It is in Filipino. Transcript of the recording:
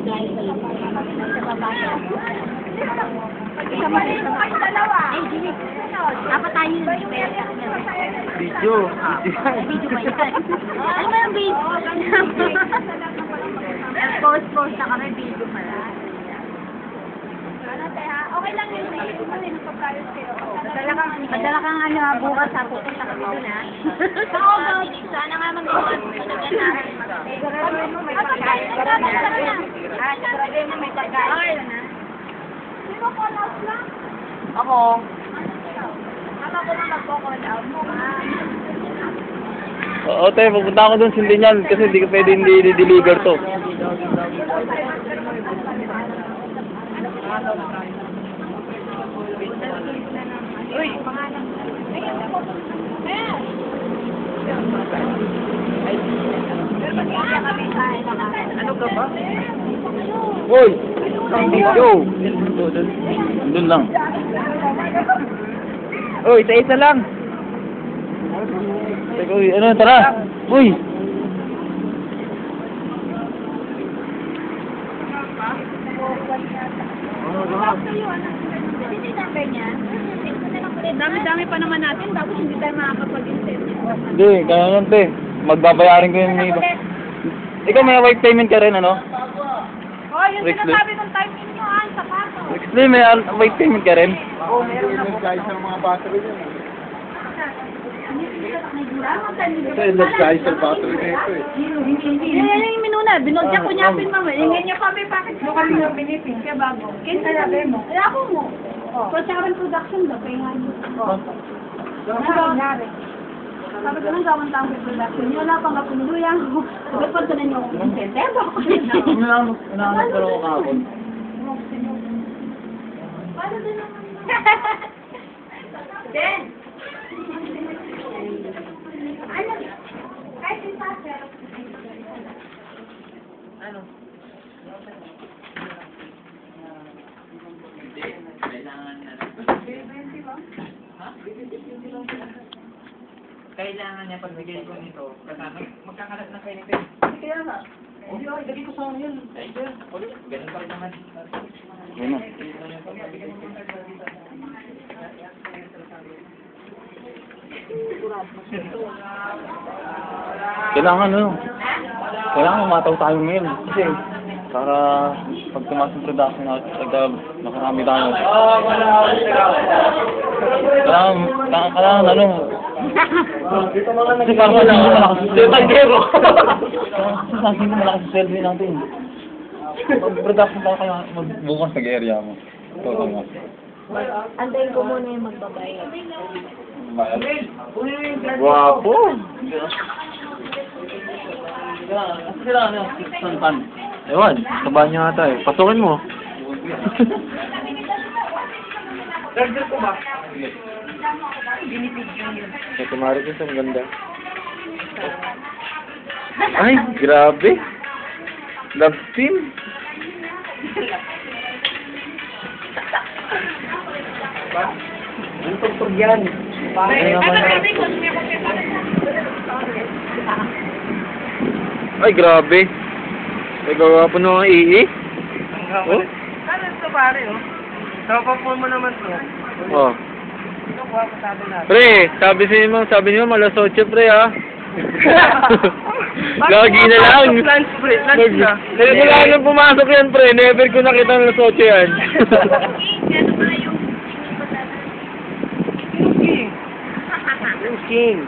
guys. Sa baba. Isama kayo dalawa. Ay, Jimmy. Dapat tayo yung Video. video ba yan? Ano ba yung video? Post na kami, video pala. Okay lang yun. Madala kang ano, bukas ha. Pupunta kami doon ha. Oo, sana nga mag-bukas. Siguraduhin mo may pagkain. Siguraduhin mo may pagkain. Sino call out lang? Ako. Ako na mag-call out mo ha. Oo, te, pupunta ako doon sundin yan kasi hindi ka pwede hindi i-deliver to. Uy! Ano ka ba? Uy! Yo! Doon lang. Uy, isa-isa lang. Teka, uy, ano, tara! Uy! Dami-dami pa naman natin, tapos hindi tayo makakapag-incentive. Hindi, kaya yan, te. Magbabayarin ko yung iba. Ikaw may white payment ka rin, ano? Oh, yung sinasabi ng time ninyo, sapato. Actually, may white payment ka rin? Oo, meron na po. Guys, ang mga battery yun. Ito yung nag-guys sa battery na ito eh. Yan yung minuna, binodya ko niya pin mama. Ingay niya pa may bakit mo kami yung binipin siya bago. Kinsa sabi mo? Wala ko mo. Pagkakan production daw, kaya nga yun. Sabi ko nang gawang tang production, wala pang kapinuluyang. Sabi pa ito na niyo kung incentive ako. Inaanap ko lang ako kahapon. Paano din naman? Den! Ano? Kahit yung sasya. Ano? Hindi, kailangan na. Ha? Kailangan niya pag nagay ko nito, kasama, magkakalat na kayo nito. Kaya nga. Hindi ako, lagay ko sa akin yun. Ay, ganun pa rin naman. Ganun. Kailangan umataw tayo ngayon. Kasi, para pag tumas ng production natin, nakarami tayo. Kailangan ano, kasi parang hindi mo malakas sa sweldo. Kasi hindi mo malakas sa sweldo natin. Pag production tayo kaya magbukas sa area mo. Ito nga. Antayin ko muna yung magbabayad. Guwapo! Sila ano? Santan. Ewan, sabahan niyo ata eh. Pasukin mo. Charger ko ba? Ito Maricos, ang ganda. Ay, grabe. Love team. Ang tugtog yan. Ay, grabe. Ay, gawa po nung ii. Oh? Ano ito pare oh? Tropa mo naman to. Oh. Ito kuha ko sabi natin. Pre, sabi niyo malas 8 pre ha. Lagi na lang. Lunch break, lunch na. Wala nang pumasok yan pre. Never ko nakita ng alas 8 yan. Yung king.